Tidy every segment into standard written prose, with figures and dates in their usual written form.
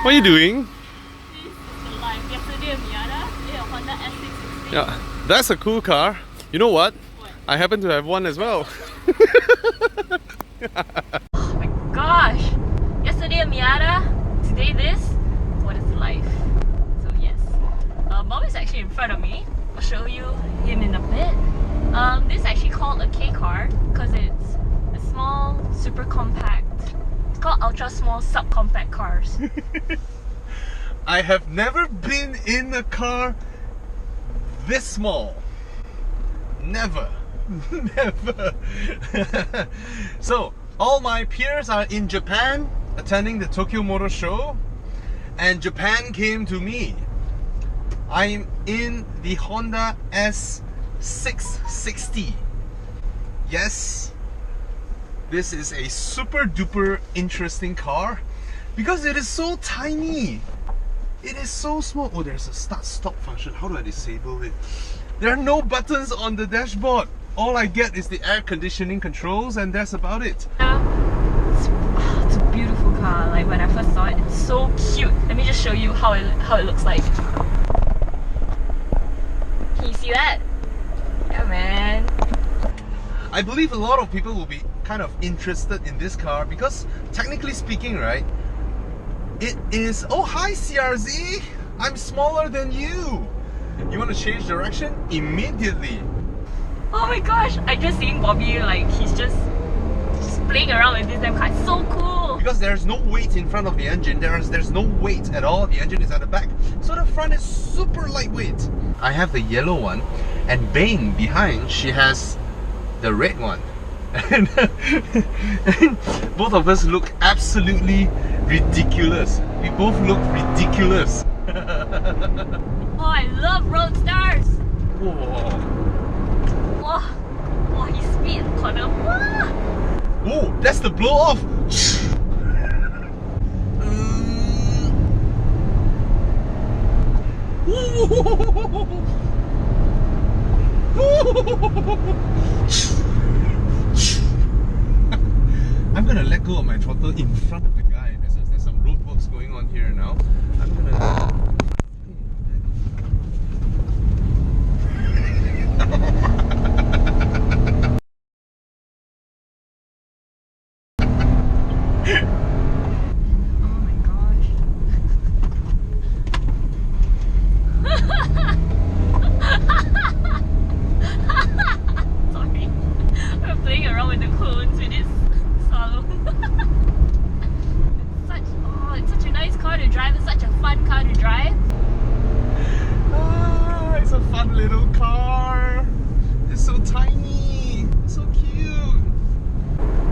What are you doing? This is the life. Yesterday a Miata, a Honda S660. Yeah, that's a cool car. You know what? What? I happen to have one as well. Oh my gosh! Yesterday a Miata, today this. What is life? So yes, Bob is actually in front of me. I'll show you him in a bit. This is actually called a K car because it's a small, super compact. It's called ultra small subcompact cars. I have never been in a car this small. Never. Never. So, all my peers are in Japan attending the Tokyo Motor Show, and Japan came to me. I'm in the Honda S660. Yes, this is a super duper interesting car because it is so tiny. It is so small. Oh, there's a start stop function. How do I disable it? There are no buttons on the dashboard. All I get is the air conditioning controls, and that's about it. It's a beautiful car. Like when I first saw it, it's so cute. Let me just show you how it looks like. Can you see that? Yeah, man. I believe a lot of people will be kind of interested in this car because technically speaking, right, it is... Oh, hi CRZ! I'm smaller than you! You want to change direction? Immediately! Oh my gosh! I just seen Bobby, like, he's just playing around with this damn car. It's so cool! Because there's no weight in front of the engine. There's no weight at all. The engine is at the back. So the front is super lightweight. I have the yellow one, and Beng behind, she has the red one. And both of us look absolutely ridiculous. We both look ridiculous. Oh, I love roadsters! Whoa. Oh, he's speed in the corner. Oh, that's the blow off. I'm gonna let go of my throttle in front of the guy. There's some roadworks going on here now. I'm gonna... little car. It's so tiny, so cute.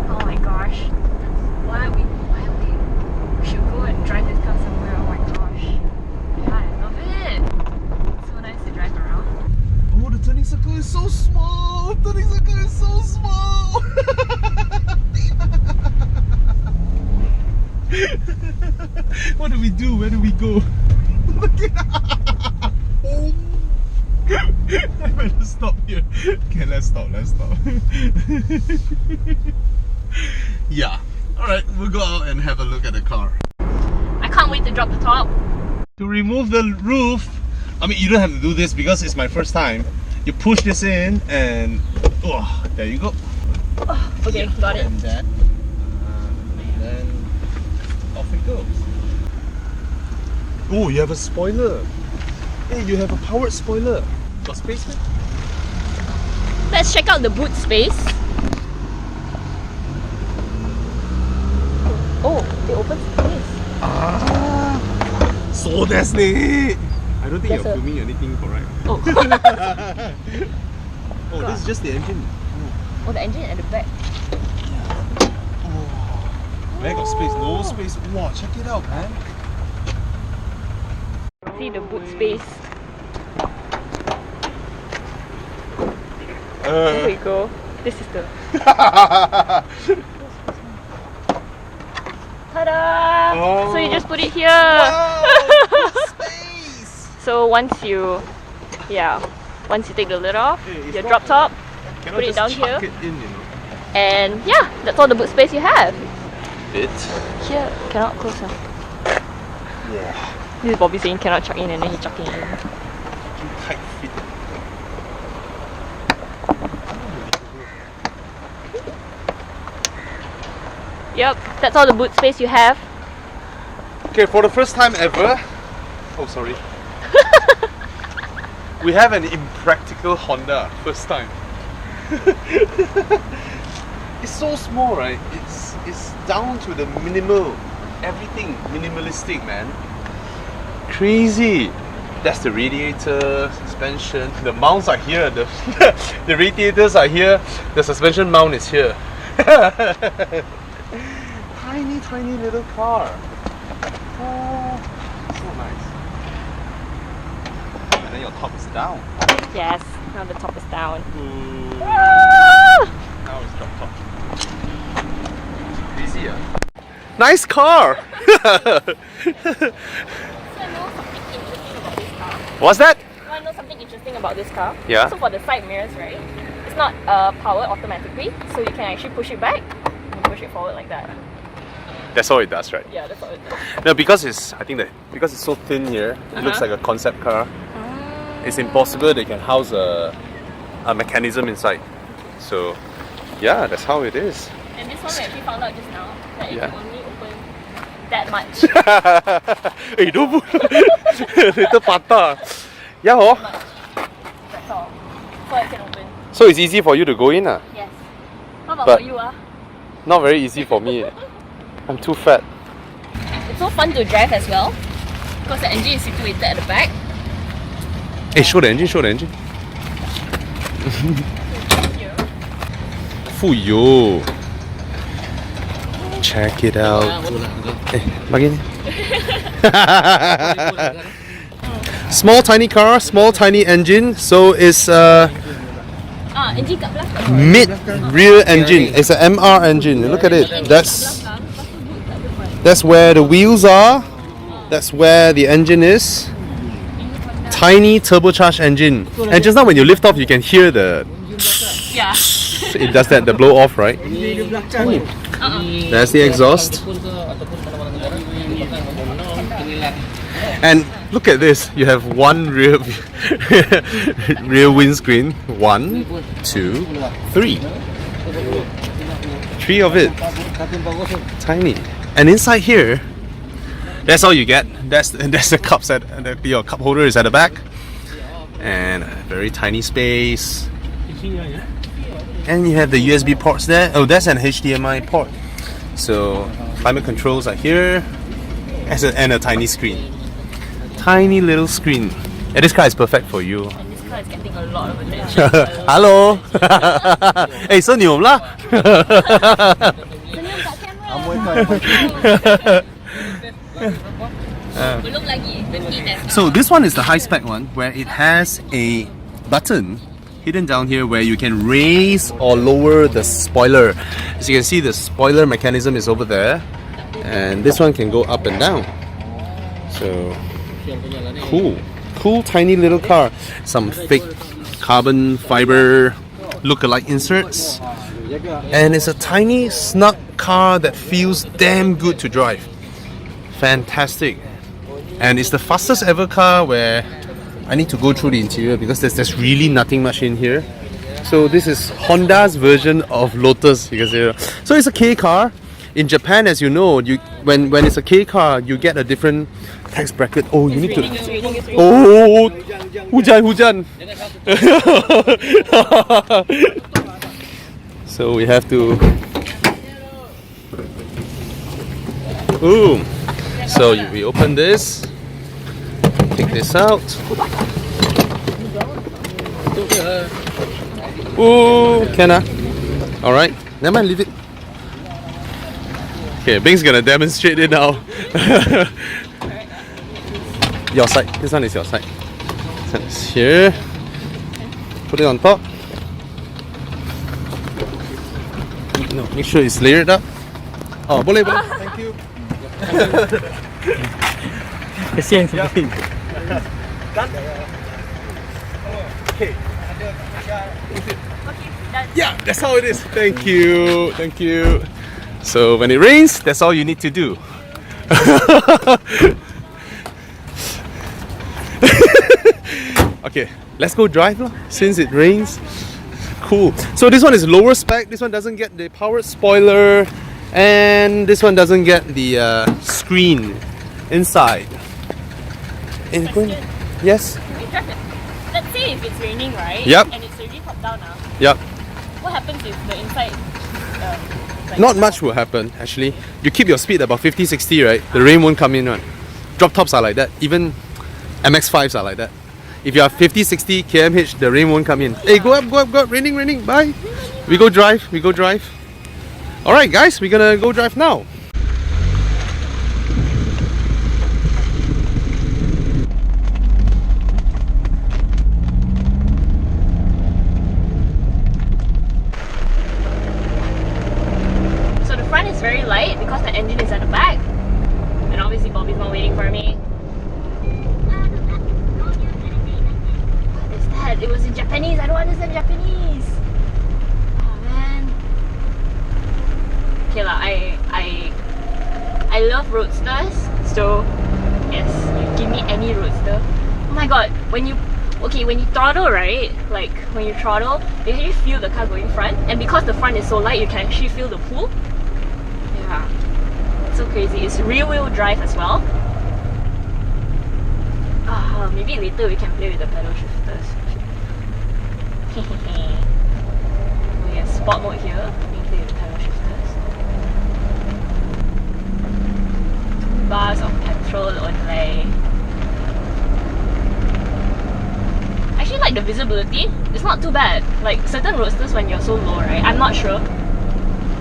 Oh my gosh. Why we should go and drive this car somewhere. Oh my gosh. Yeah, I love it. It's so nice to drive around. Oh, the turning circle is so small. The turning circle is so small. What do we do? Where do we go? Look at that. Oh. I better stop here. Okay, let's stop. Yeah. Alright, we'll go out and have a look at the car. I can't wait to drop the top. To remove the roof, I mean, you don't have to do this because it's my first time. You push this in and oh, there you go. Oh, okay, yeah, got it. And that, then off it goes. Oh, you have a spoiler. Hey, you have a powered spoiler. Got space, man? Let's check out the boot space. Oh, it opens space. Ah, so that's it. I don't think There's you're filming anything correct. Oh. Oh, this is just the engine. Oh, the engine at the back. Oh, where got space? No space. Wow, check it out, man. See the boot space. There we go. This is the... Ta-da! Oh. So you just put it here. Wow, space. So once you take the lid off, your drop top, put it down here. It in, you know. And yeah, that's all the boot space you have. It. Here, cannot close now. Wow. This is Bobby saying cannot chuck in and then he chucking in. Tight fit. Yep, that's all the boot space you have. Okay, for the first time ever. Oh, sorry. We have an impractical Honda. First time. It's so small, right? It's down to the minimal. Everything minimalistic, man. Crazy. That's the radiator, suspension. The mounts are here. The the radiators are here. The suspension mount is here. Tiny little car. Oh, so nice. And then your top is down. Yes, now the top is down. Now it's drop top. Crazy, yeah. Nice car! What's that? You want to know something interesting about this car? Yeah. So for the side mirrors, right? It's not powered automatically, so you can actually push it back and push it forward like that. That's all it does, right? Yeah, that's all it does. No, because it's because it's so thin here, it looks like a concept car. It's impossible they can house a mechanism inside. So yeah, that's how it is. And this one we actually found out just now that it Yeah. can only open that much. Hey, don't move. Little patah. Yeah, oh. That's all. So it can open. So it's easy for you to go in, ah? Yes. How about But- for you, ah? Not very easy for me. I'm too fat. It's so fun to drive as well because the engine is situated at the back. Hey, show the engine, show the engine. Here. Fuyo. Check it out. Eh, bagay niya. Small tiny car, small tiny engine. So it's Engine kat belakang. mid rear engine. It's an MR engine. Look at it. That's where the wheels are. That's where the engine is. Tiny turbocharged engine. And just now when you lift off, you can hear the. Yeah. It does that, the blow off, right? There's the exhaust. And look at this. You have one rear rear windscreen. 1, 2, 3. 3 of it. Tiny. And inside here, that's all you get. That's the cups your cup holder is at the back, and a very tiny space. And you have the USB ports there. Oh, that's an HDMI port. So climate controls are here, and a tiny screen. Tiny little screen. And this car is perfect for you. And this car is getting a lot of attention. Hello. Hey, senyum lah. Senyum kat kamera. Belum lagi. Berhenti test. So this one is the high spec one where it has a button hidden down here where you can raise or lower the spoiler. As you can see, the spoiler mechanism is over there, and this one can go up and down. So cool tiny little car. Some fake carbon fiber look-alike inserts, and it's a tiny snug car that feels damn good to drive. Fantastic. And it's the fastest ever car where I need to go through the interior because there's really nothing much in here. So this is Honda's version of Lotus, you can say. So it's a K car. In Japan, as you know, when it's a K car, you get a different tax bracket. Oh, you need to. Oh, hujan. So we have to. Ooh. So we open this, take this out. Ooh, can I? Alright, never mind, leave it. Okay, Beng's gonna demonstrate it now. Your side, this one is your side. So it's here. Put it on top. No, make sure it's layered up. Oh, boleh. Thank you. Kesian seperti. Okay. Yeah, that's how it is. Thank you. So when it rains, that's all you need to do. Okay, let's go drive lah, since it rains. Cool. So this one is lower spec. This one doesn't get the powered spoiler, and this one doesn't get the screen inside. Question. Yes. Can we drive it? Let's say if it's raining, right? Yep. And it's already top down now. Yep. What happens if the inside? Like Not much will happen actually. You keep your speed about 50, 60, right? The rain won't come in, right? Drop tops are like that. Even MX-5s are like that. If you are 50, 60 km/h, the rain won't come in. Hey, go up, go up, go up. Raining, raining. Bye. We go drive. We go drive. All right, guys, we're gonna go drive now. So the front is very light because the engine is at the back, and obviously Bobby's not waiting for me. What is that? It was in Japanese. I don't understand Japanese. Oh man. Okay lah. I love roadsters. So yes, you give me any roadster. Oh my god. When you throttle, right? Like when you throttle, you actually feel the car going front, and because the front is so light, you can actually feel the pull. Yeah, it's so crazy. It's rear wheel drive as well. Maybe later we can play with the pedal shifters. We have sport mode here. We can play with the pedal shifters. 2 bars of petrol only. I actually like the visibility. It's not too bad. Like certain roadsters when you're so low, right? I'm not sure.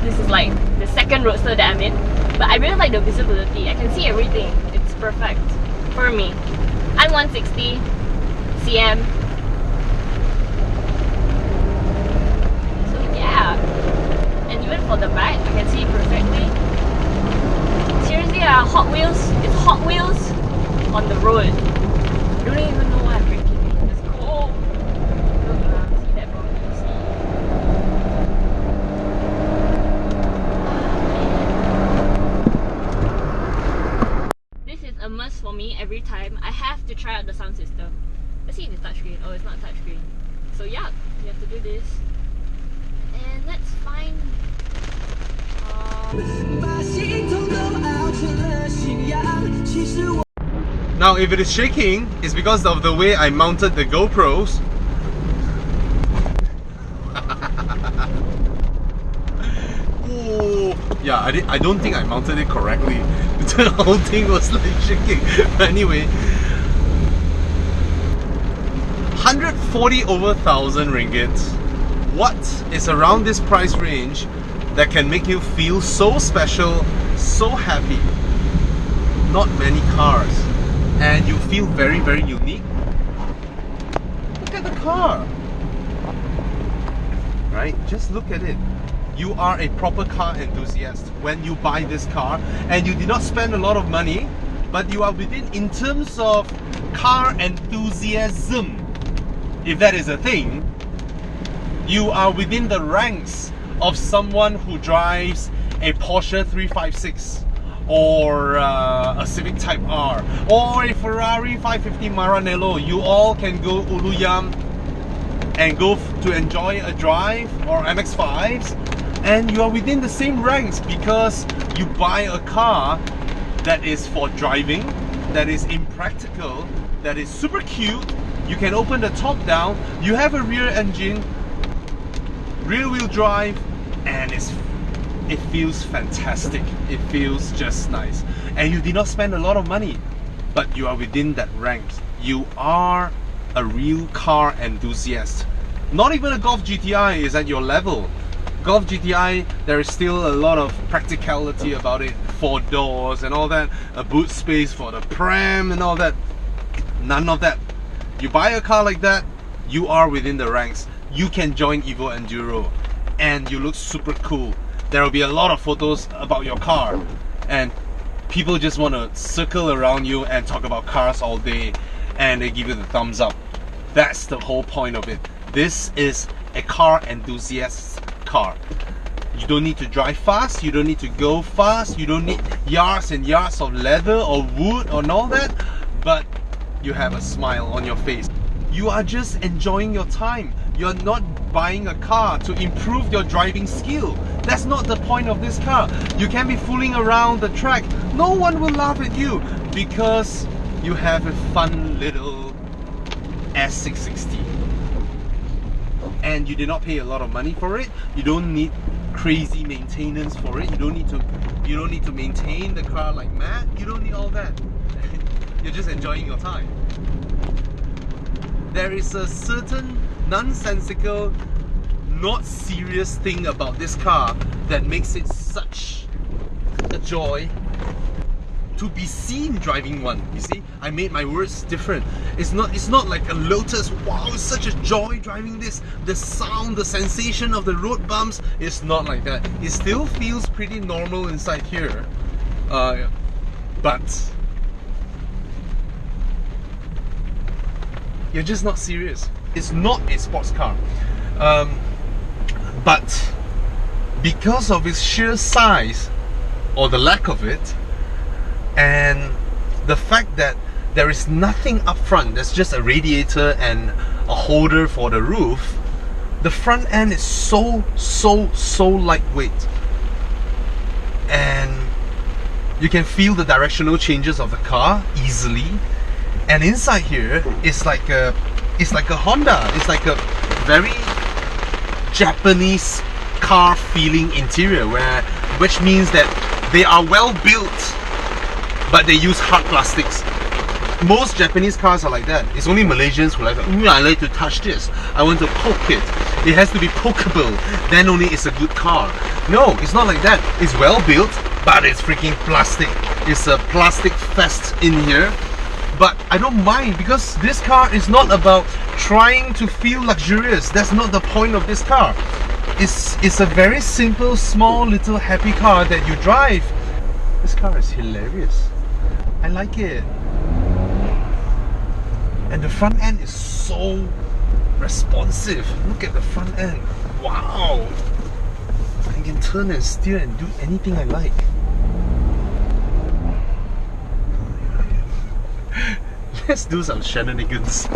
This is like the second roadster that I'm in, but I really like the visibility. I can see everything. It's perfect for me. I'm 160 cm. So yeah, and even for the back, I can see perfectly. Seriously, Hot Wheels. It's Hot Wheels on the road. I don't even know why I'm drinking it. It's cold. See that from easy. This is a must for me every time. I have to try out the sound system. Let's see if it's touchscreen. Oh, it's not touchscreen. So yeah, you have to do this. And let's find. Now, if it is shaking, it's because of the way I mounted the GoPros. Oh, yeah, I don't think I mounted it correctly. The whole thing was like shaking. But anyway, 140 over 1,000 ringgit. What is around this price range that can make you feel so special, so happy? Not many cars. And you feel very, very unique. Look at the car. Right? Just look at it. You are a proper car enthusiast when you buy this car, and you did not spend a lot of money, but you are within, in terms of car enthusiasm, if that is a thing, you are within the ranks of someone who drives a Porsche 356 or a Civic Type R or a Ferrari 550 Maranello. You all can go Uluyam and go to enjoy a drive, or MX-5s, and you are within the same ranks because you buy a car that is for driving, that is impractical, that is super cute. You can open the top down, you have a rear engine, rear wheel drive, and it feels fantastic. It feels just nice. And you did not spend a lot of money, but you are within that ranks. You are a real car enthusiast. Not even a Golf GTI is at your level. Golf GTI, there is still a lot of practicality about it. 4 doors and all that, a boot space for the pram and all that. None of that. You buy a car like that, you are within the ranks. You can join Evo Enduro and you look super cool. There will be a lot of photos about your car, and people just want to circle around you and talk about cars all day, and they give you the thumbs up. That's the whole point of it. This is a car enthusiast's car. You don't need to drive fast, you don't need to go fast, you don't need yards and yards of leather or wood or all that, but you have a smile on your face. You are just enjoying your time. You're not buying a car to improve your driving skill. That's not the point of this car. You can be fooling around the track. No one will laugh at you because you have a fun little S660. And you did not pay a lot of money for it. You don't need crazy maintenance for it. You don't need to maintain the car like mad. You don't need all that. You're just enjoying your time. There is a certain nonsensical, not serious thing about this car that makes it such a joy to be seen driving one. You see, I made my words different. It's not like a Lotus. Wow, it's such a joy driving this. The sound, the sensation of the road bumps, it's not like that. It still feels pretty normal inside here, but you're just not serious. It's not a sports car, but because of its sheer size or the lack of it, and the fact that there is nothing up front, there's just a radiator and a holder for the roof, the front end is so lightweight, and you can feel the directional changes of the car easily. And inside here, it's like a Honda. It's like a very Japanese car feeling interior, which means that they are well built, but they use hard plastics. Most Japanese cars are like that. It's only Malaysians who are like, I like to touch this. I want to poke it. It has to be pokeable. Then only it's a good car. No, it's not like that. It's well built, but it's freaking plastic. It's a plastic fest in here. But I don't mind, because this car is not about trying to feel luxurious. That's not the point of this car. It's a very simple, small, little happy car that you drive. This car is hilarious. I like it. And the front end is so responsive. Look at the front end. Wow! I can turn and steer and do anything I like. Let's do some shenanigans.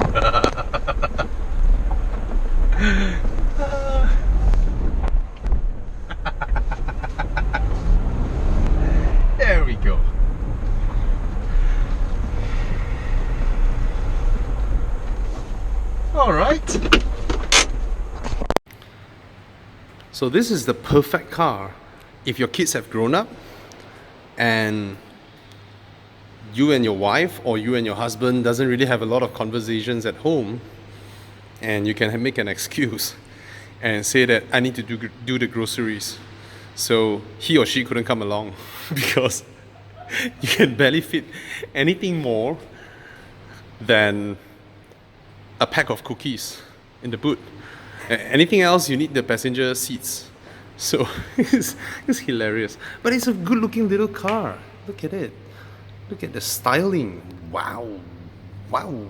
There we go. All right. So this is the perfect car if your kids have grown up and you and your wife or you and your husband doesn't really have a lot of conversations at home, and you can make an excuse and say that I need to do the groceries. So he or she couldn't come along because you can barely fit anything more than a pack of cookies in the boot. Anything else, you need the passenger seats. So it's hilarious. But it's a good looking little car. Look at it. Look at the styling. Wow. Wow.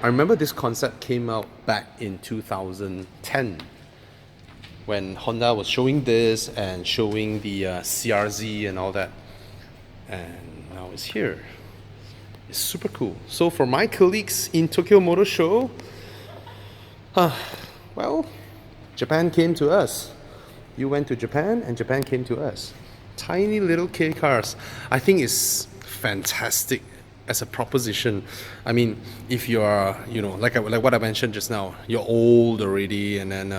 I remember this concept came out back in 2010 when Honda was showing this and showing the CRZ and all that. And now it's here. It's super cool. So for my colleagues in Tokyo Motor Show, well, Japan came to us. You went to Japan and Japan came to us. Tiny little K cars. I think it's fantastic as a proposition. I mean, if you are, like what I mentioned just now, you're old already, and then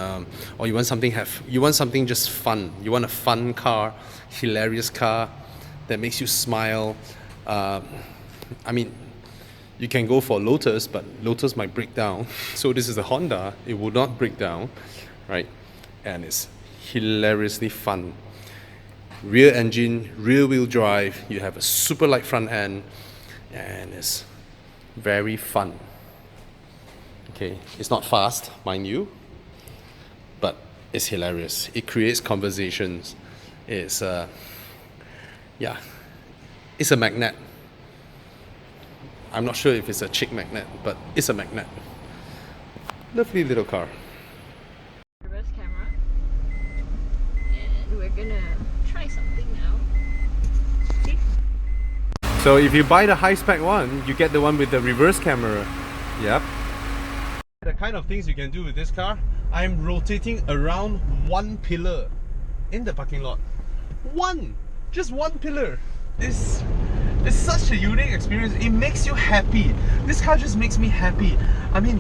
or you want something just fun. You want a fun car, hilarious car that makes you smile. I mean, you can go for Lotus, but Lotus might break down. So this is a Honda. It will not break down, right? And it's hilariously fun. Rear engine, rear wheel drive, you have a super light front end, and it's very fun. Okay, it's not fast, mind you, but it's hilarious. It creates conversations. It's it's a magnet. I'm not sure if it's a chick magnet, but it's a magnet. Lovely little car. Reverse camera, and we're gonna try something now. See? So if you buy the high spec one, you get the one with the reverse camera. Yep. The kind of things you can do with this car, I'm rotating around one pillar in the parking lot. Just one pillar. It's such a unique experience. It makes you happy. This car just makes me happy. I mean,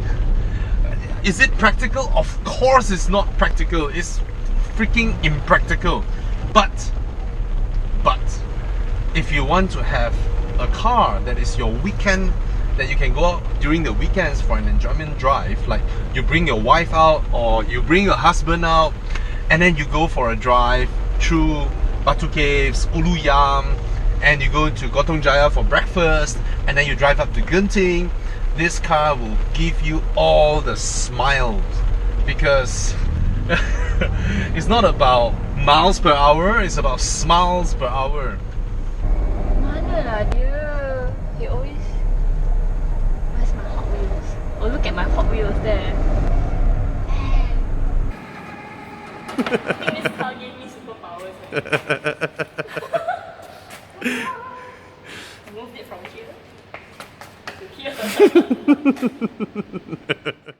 is it practical? Of course it's not practical. It's freaking impractical. But if you want to have a car that is your weekend, that you can go out during the weekends for an enjoyment drive, like you bring your wife out or you bring your husband out and then you go for a drive through Batu Caves, Ulu Yam, and you go to Gotong Jaya for breakfast and then you drive up to Genting, this car will give you all the smiles, because it's not about miles per hour, it's about smiles per hour. Mana lah dia? He always... Where's my Hot Wheels? Oh, look at my Hot Wheels there. I think this car gave me superpowers. I moved it from here to here.